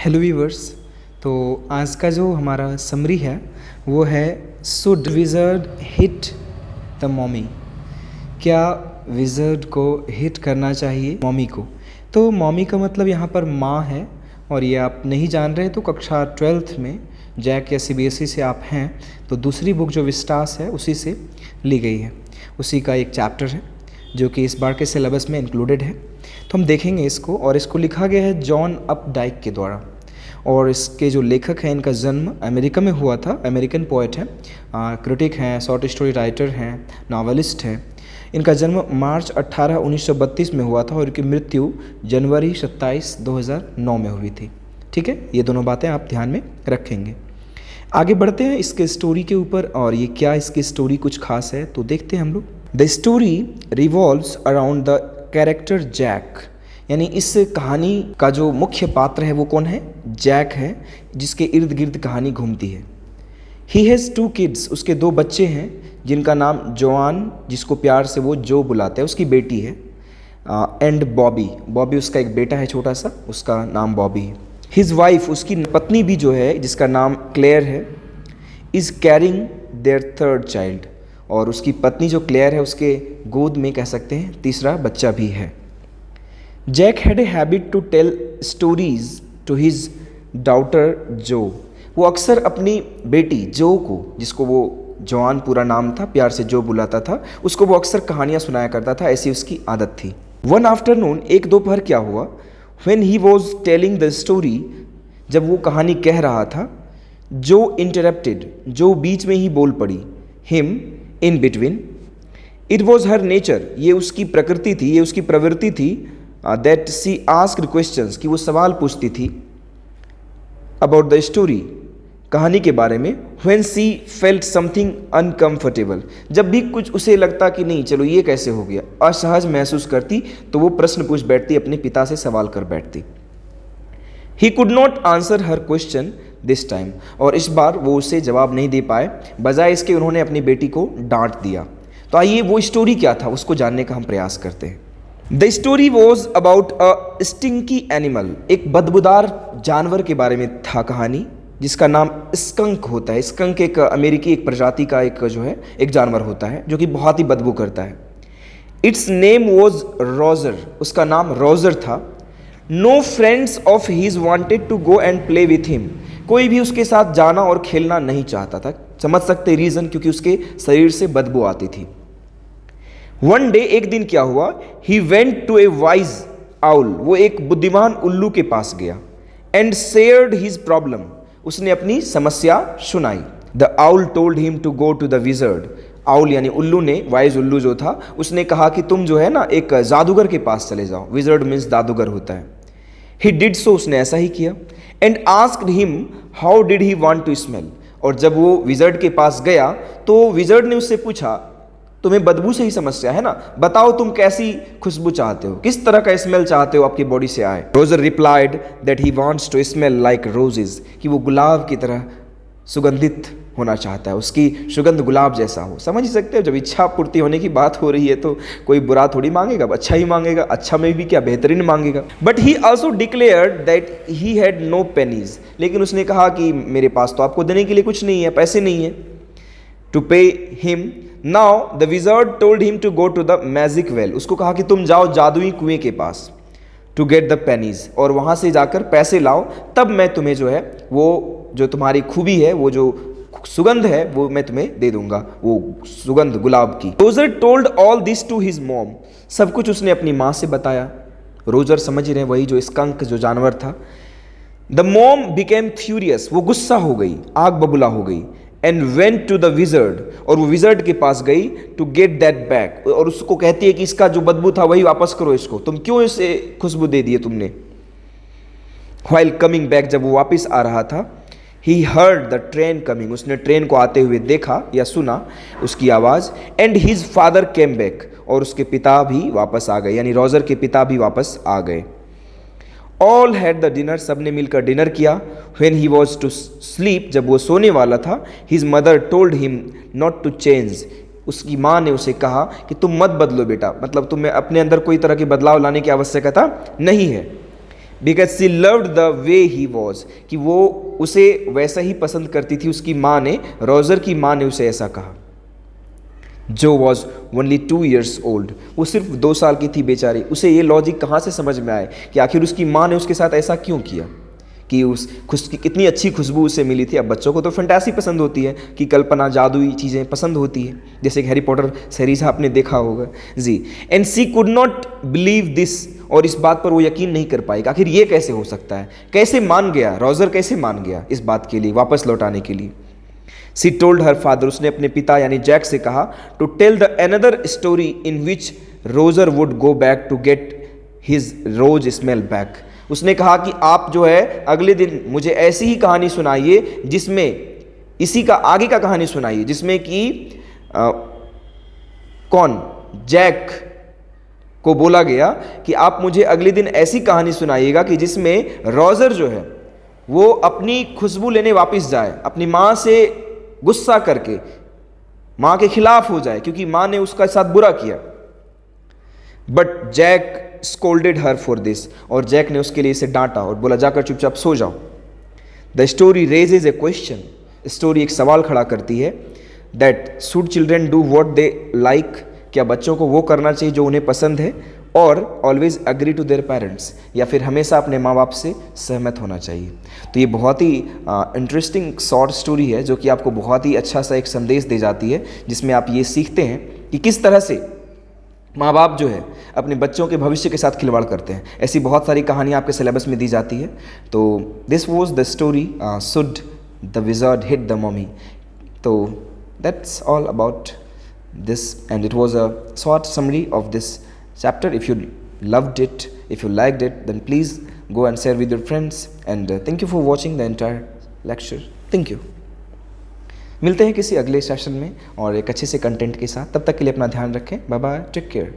Hello viewers. तो आज का जो हमारा समरी है वो है should wizard hit the mommy. क्या विज़र्ड को हिट करना चाहिए मॉमी को? तो मॉमी का मतलब यहाँ पर माँ है, और ये आप नहीं जान रहे तो कक्षा 12th में जैक या सीबीएसई से आप हैं तो दूसरी बुक जो विस्टास है उसी से ली गई है। उसी का एक चैप्टर है जो कि इस बार के सिलेबस में इंक्लूडेड है। तो हम देखेंगे इसको, और इसको लिखा गया है जॉन अपडाइक के द्वारा। और इसके जो लेखक हैं इनका जन्म अमेरिका में हुआ था। अमेरिकन पोएट हैं, क्रिटिक हैं, शॉर्ट स्टोरी राइटर हैं, नावलिस्ट हैं। इनका जन्म मार्च 18, 1932 में हुआ था और इनकी मृत्यु जनवरी 27, 2009 में हुई थी। ठीक है, ये दोनों बातें आप ध्यान में रखेंगे। आगे बढ़ते हैं इसके स्टोरी के ऊपर, और ये क्या इसकी स्टोरी कुछ खास है तो देखते हैं हम लोग। The story revolves around the character Jack, यानी इस कहानी का जो मुख्य पात्र है वो कौन है? जैक है, जिसके इर्द गिर्द कहानी घूमती है। ही हैज़ 2 किड्स, उसके 2 बच्चे हैं जिनका नाम जोआन, जिसको प्यार से वो जो बुलाते हैं, उसकी बेटी है, एंड बॉबी। बॉबी उसका एक बेटा है छोटा सा, उसका नाम बॉबी है। हिज वाइफ, उसकी पत्नी भी जो है जिसका नाम क्लेयर है, is carrying there 3rd child, और उसकी पत्नी जो क्लेयर है उसके गोद में कह सकते हैं तीसरा बच्चा भी है। Jack had a habit to tell stories to his daughter जो, वो अक्सर अपनी बेटी जो को, जिसको वो जॉन पूरा नाम था, प्यार से जो बुलाता था, उसको वो अक्सर कहानियाँ सुनाया करता था, ऐसी उसकी आदत थी। वन आफ्टरनून, एक दोपहर क्या हुआ, when he was telling the story, जब वो कहानी कह रहा था, जो इंटरप्टेड, जो बीच में ही बोल पड़ी, him in between. It was her nature, ये उसकी प्रकृति थी, ये उसकी प्रवृत्ति थी, दैट सी आस्क्ड क्वेश्चंस, कि वो सवाल पूछती थी, अबाउट द स्टोरी, कहानी के बारे में, when C felt something uncomfortable, जब भी कुछ उसे लगता कि नहीं चलो ये कैसे हो गया, असहज महसूस करती, तो वो प्रश्न पूछ बैठती, अपने पिता से सवाल कर बैठती। He could not answer her question this time, और इस बार वो उसे जवाब नहीं दे पाए, बजाय इसके उन्होंने अपनी बेटी को डांट दिया। तो आइए वो स्टोरी क्या था उसको जानने का हम प्रयास करते हैं। The story was about a stinky animal, एक बदबूदार जानवर के बारे में था कहानी, जिसका नाम स्कंक होता है। स्कंक एक अमेरिकी एक प्रजाति का एक जो है एक जानवर होता है जो कि बहुत ही बदबू करता है। इट्स नेम वॉज रोजर, उसका नाम रोजर था। No friends of his wanted to go and play with him, कोई भी उसके साथ जाना और खेलना नहीं चाहता था। समझ सकते रीज़न, क्योंकि उसके शरीर से बदबू आती थी। वन डे, एक दिन क्या हुआ, he went to a wise owl, वो एक बुद्धिमान उल्लू के पास गया, एंड शेयर्ड हिज प्रॉब्लम, उसने अपनी समस्या सुनाई। The owl told him to go to the wizard, owl यानी उल्लू ने, वाइज उल्लू जो था, उसने कहा कि तुम जो है ना एक जादूगर के पास चले जाओ। विजर्ड मीन्स जादूगर होता है। ही डिड सो, उसने ऐसा ही किया। And asked him how did he want to smell, और जब वो विजर्ड के पास गया तो विजर्ड ने उससे पूछा, तुम्हें बदबू से ही समस्या है ना, बताओ तुम कैसी खुशबू चाहते हो, किस तरह का स्मेल चाहते हो आपकी बॉडी से आए। Roger replied that he wants to smell like roses, कि वो गुलाब की तरह सुगंधित होना चाहता है, उसकी सुगंध गुलाब जैसा हो। समझ ही सकते हो, जब इच्छा पूर्ति होने की बात हो रही है तो कोई बुरा थोड़ी मांगेगा, अच्छा ही मांगेगा, अच्छा में भी क्या बेहतरीन मांगेगा। But he also declared that he had no pennies, लेकिन उसने कहा कि मेरे पास तो आपको देने के लिए कुछ नहीं है, पैसे नहीं है। To pay him, now the wizard told him to go to the magic well, उसको कहा कि तुम जाओ जादुई कुएं के पास, टू गेट द पेनीज, और वहाँ से जाकर पैसे लाओ, तब मैं तुम्हें जो है वो जो तुम्हारी खूबी है, वो जो सुगंध है, वो मैं तुम्हें दे दूंगा, वो सुगंध गुलाब की। Roger told all this to his mom, सब कुछ उसने अपनी माँ से बताया। रोजर समझ रहे हैं, वही जो स्कंक जो जानवर था। द मॉम बिकेम फ्यूरियस, वो गुस्सा हो गई, आग बबूला हो गई। And went to the wizard, और वो विजर्ड के पास गई, टू गेट दैट बैक, और उसको कहती है कि इसका जो बदबू था वही वापस करो इसको, तुम क्यों इसे खुशबू दे दिए तुमने। व्हाइल कमिंग बैक, जब वो वापस आ रहा था, he heard the train coming, उसने ट्रेन को आते हुए देखा या सुना उसकी आवाज़। And his father came back, और उसके पिता भी वापस आ गए, यानी रोजर के पिता भी वापस आ गए। ऑल हैड द डिनर, सब ने मिलकर डिनर किया। When he was to sleep, जब वो सोने वाला था, his mother told him not to change, उसकी माँ ने उसे कहा कि तुम मत बदलो बेटा, मतलब तुम्हें अपने अंदर कोई तरह के बदलाव लाने की आवश्यकता नहीं है। Because she loved the way he was, कि वो उसे वैसा ही पसंद करती थी। उसकी माँ ने, रोजर की माँ ने उसे ऐसा कहा। जो वॉज ओनली 2 years ओल्ड, वो सिर्फ 2 साल की थी बेचारी। उसे ये लॉजिक कहाँ से समझ में आए कि आखिर उसकी माँ ने उसके साथ ऐसा क्यों किया, कि कितनी अच्छी खुशबू उसे मिली थी। अब बच्चों को तो फैंटासी पसंद होती है, कि कल्पना जादुई चीज़ें पसंद होती है, जैसे कि हैरी पॉटर सीरीज आपने देखा होगा जी। And she could not believe this, और इस बात पर वो यकीन नहीं कर पाई, आखिर ये कैसे हो सकता है, कैसे मान गया रोजर, कैसे मान गया इस बात के लिए, वापस लौटाने के लिए। सी टोल्ड हर फादर, उसने अपने पिता यानी जैक से कहा, to tell the another story in which Roger would go back to get his rose smell back. उसने कहा कि आप जो है अगले दिन मुझे ऐसी ही कहानी सुनाइए, जिसमें इसी का आगे का कहानी सुनाइए, जिसमें कि कौन, जैक को बोला गया कि आप मुझे अगले दिन ऐसी कहानी सुनाइएगा कि जिसमें रोजर जो है वो अपनी खुशबू लेने वापस जाए, अपनी माँ से गुस्सा करके माँ के खिलाफ हो जाए, क्योंकि माँ ने उसका साथ बुरा किया। But Jack scolded her for this, और जैक ने उसके लिए इसे डांटा और बोला जाकर चुपचाप सो जाओ। The story raises A question, story एक सवाल खड़ा करती है, that should children do what they like, क्या बच्चों को वो करना चाहिए जो उन्हें पसंद है, और always agree to their parents, या फिर हमेशा अपने माँ बाप से सहमत होना चाहिए। तो ये बहुत ही इंटरेस्टिंग शॉर्ट स्टोरी है, जो कि आपको बहुत ही अच्छा सा एक संदेश दे जाती है, जिसमें आप ये सीखते हैं कि किस तरह से माँ बाप जो है अपने बच्चों के भविष्य के साथ खिलवाड़ करते हैं। ऐसी बहुत सारी कहानियाँ आपके सिलेबस में दी जाती है। तो this was the story should the wizard hit the mommy. तो that's all about this, and it was a short summary of this chapter. If you loved it, if you liked it, then please go and share with your friends, and thank you for watching the entire lecture. Thank you. मिलते हैं किसी अगले session में और एक अच्छे से content के साथ। तब तक के लिए अपना ध्यान रखें। Bye bye, take care.